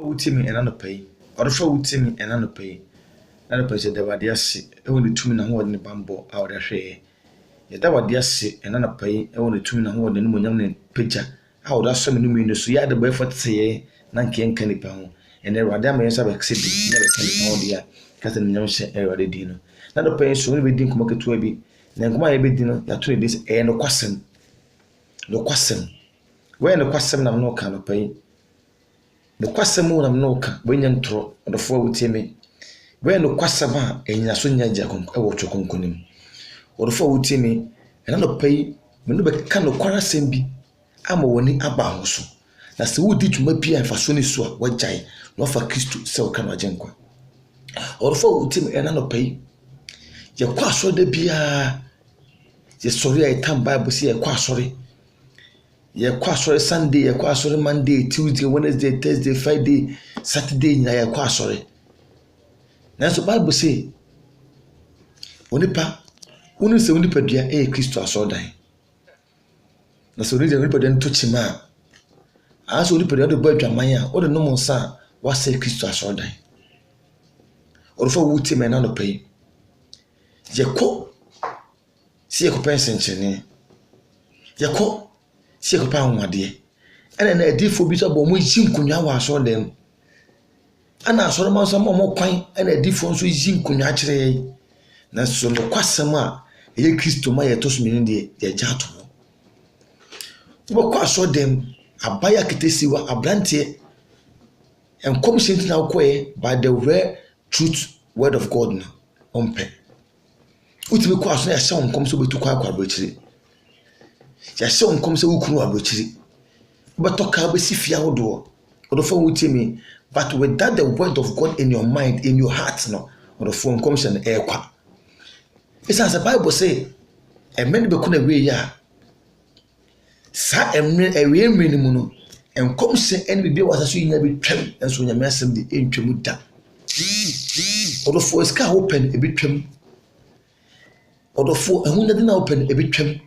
Utimi and anopay, or for Utimi and anopay. Anopay said there were dear sick, only 2 minutes more than the bamboo out of share. Yet that was dear sick and anopay, only 2 minutes more than the young pitcher. How does some new minutes? You had the barefoot say, Nanky and Kenny Pound, and there were damage of exhibit, never Kenny Pound, dear, Captain Youngson, already dinner. Not a pay so we didn't come to a bit. Then come a bit dinner, that 2 days and no question. No question. Where no question of no kind of pay. The question moon of no can, when young throw, or the 4 with me. Where no question and Yasunya Jacon, a watch concunim. Or the 4 with me, and I'll pay, when no can no quarter sembi. I'm a winning about so. That's the wood did to my peer for Sunny Swa, white jay, not for Christo, so can I jenqua. Or the 4 with me and I'll pay. Your quasso de beer. Yes, sorry, I turn Bible see a quassori. Ye quassori Sunday, a quassori Monday, Tuesday, Wednesday, Thursday, Friday, Saturday, na quassori. Now, the Bible say, Unipa, Unis Unipa dear, a Christo a so die. That's the reason Unipa didn't touch him. As Unipa the other boy, Jamaya, or the normal son, was say Christo a so die. Or for Wooty men on the pay. Ye co. See a compensation chain. Yako, see a pound, my dear. And then a deal for bit of Jim Kunya saw them. And I saw some more coin and a difference with Jim Kunya. That's so no quasama, a Christo Maya toss me in the jato. What saw them, a buyer kitesiwa, a blanty, and commission now by the rare truth word of God on pen. Utimi kwa so na yasha onkom so betu kwa abrochiri yasha onkom so wukunu abrochiri ubatoka besi fia hodo odofo utimi, but with that the word of God in your mind, in your heart no odofo onkom se na ekwa. It's as the Bible say emeni be kuna we ya sa emre ewe emre mu no enkom se eni bibia wasa so nya bi twam enso nya mesem de entwam da odofo iska open e bi twam odofo ehunda na open e betwam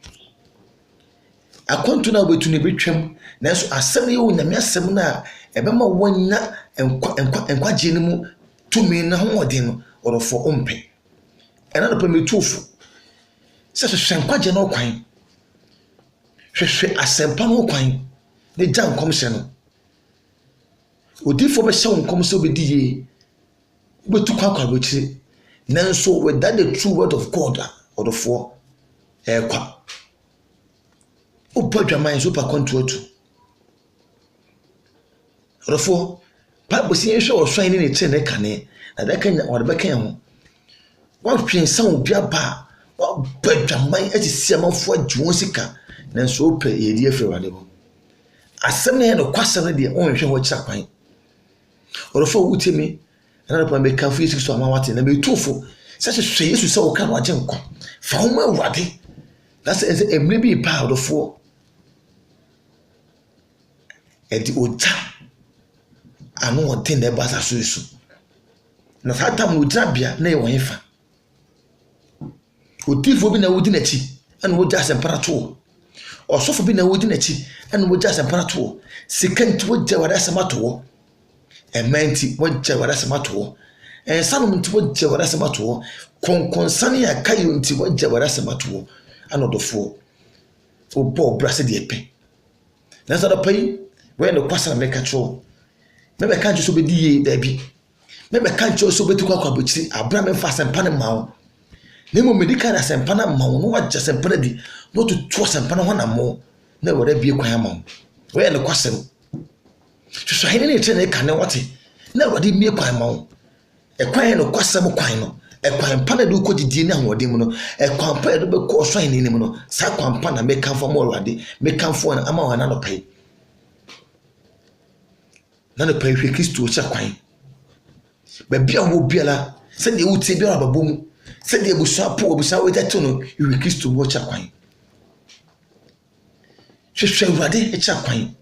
akonto na obetu ne betwam nanso asem ye wonyame asem na ebema wonya enkwa gene mu tumi na hoodin no odofo ompe ena no pemetufu se hwenkwa gene no kwan hwehwe asempa no kwan ne gya nkomhye no odifo be hye nkomhye obediye obetu kwa bochire nanso with that the true word of God or the 4 kwa opodwaman so pa control to or the 4 Bible say hwe o swan ni che ne kane na da kan or be kan ho wa twensan obi aba wa bodwaman ati siamafo adwon sika nanso ope yedi afewade ho asem ne no kwasem de on hwe ho kira kwan or the 4 wutimi na pa me kan fu so amawate na me tufo such a Jesus so can watch him come. Found my waddy. That's a maybe proud of 4. And the old time. I know what thing that was a suisu. No that time would trabia, nay, wife. Would thief will be a wooden etchy, and would just imperator. Or so for being a wooden etchy, and would just imperator. Second to what Jawaras matter. And meant what Jawaras matter. And some to what Jawaras matter. Consani a kayo nti wa Jawaras matter. Another 4. For Bob Brassed Yepe. That's not a pay when the person make a troll. Maybe I can't just obey the Debbie. Maybe I can't just obey to Quabuchi, a Brahman fast and Panama. Nemo medical as and Panama, no what just and Panadi, not to trust and Panama more. Never there be a quamon. Where the question? To say anything can know what it. Never did me a quamon. A quine of Quasamo quino. A quine panadu could dinner or demono. A comparable course in Nimono. Saquam Pana may come for more ready, may come for an amount another pay. None of pay for Christo Chaquine. But Bia will be a send you would say Bia boom. Send the Busha poor Busha with that tunnel, you will kiss to watch a quine. She shall ready a chaquine.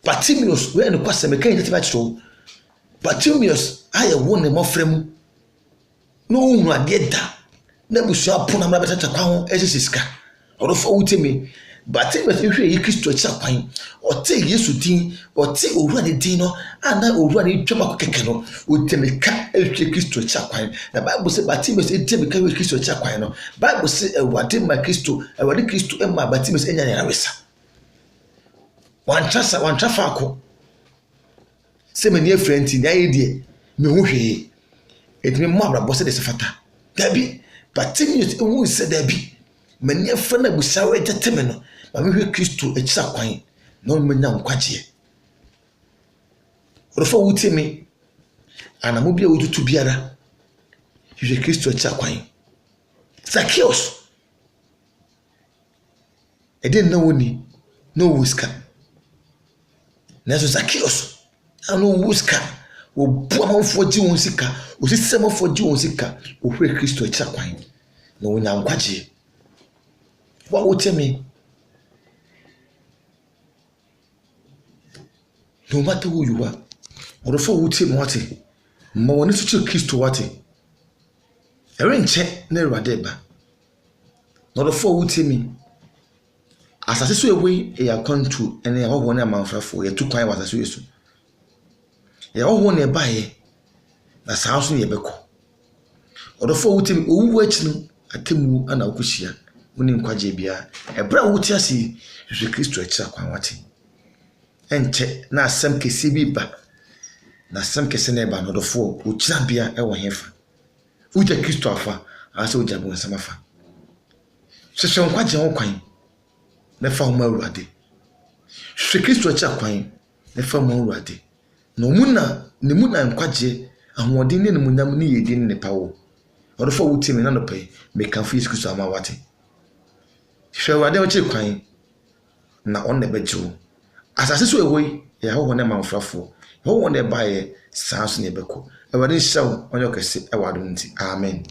But Timius, where the question became the match so. But Timius, I have won them off from no one did that. Never saw Punamata Town as a siska. Or of old Timmy. Bartimaeus ehwe yi Kristo akyi akwan ɔte Yesu din ɔte owura ne din no ana owura ne twam akokeke no otemeka ehwe Kristo akyi akwan na Bible say Bartimaeus etemeka ehwe Kristo akyi akwan no Bible say Awurade Kristo ema Bartimaeus enya yaresa wantwa faako sɛ mani afranti na ayɛ deɛ me ho hwee etimi mo abrabɔ sɛ de sefata dabi Bartimaeus ehu sɛ dabi mani afra na busawo eteteme no ma mehwe Kristo akyi akwan na o menya nkwagye orofo wutimi anamo bia wotutu biara hwe Kristo akyi akwan Zacchaeus eden na woni no wuska na so Zacchaeus ano wuska wo buamafo gi won sika o sisemafo gi won sika o hwe Kristo akyi akwan na wonya nkwagye wa wutimi no matter who you are orofo wutimi wate ma woni tutu Kristo wate erenche na Awurade ba na orofo wutimi asase so ewe ya kwantu ene ya hoho na amanfrafo ya tukwan wasase yesu ya hoho na bae na saaso ye beko orofo wutimi owu achi no atemu ana okohia woni nkwaje bia ebra wuti ase Yesu Kristo akyi akwan wate enche na asem kesi bi ba na asem kesi na ba no orofo okira bia e wo hefa uja Kristo afa ase uja bo nsama fa hwehwe nkwaje ho kwan na fa ho Awurade hwehwe Kristo akyi akwan na fa ho Awurade no mu na nkwaje ahoɔden ne munyam ne yedi ne pawo orofo wutimi na no pɛ mekanfo Yesu Kristo ama wate hwehwe Awurade akyi kwan na on na bejo asase so ewo ya ho na manfrafo ho na bae saa so ne beko Awurade hyew onye okese ewadom nti amen.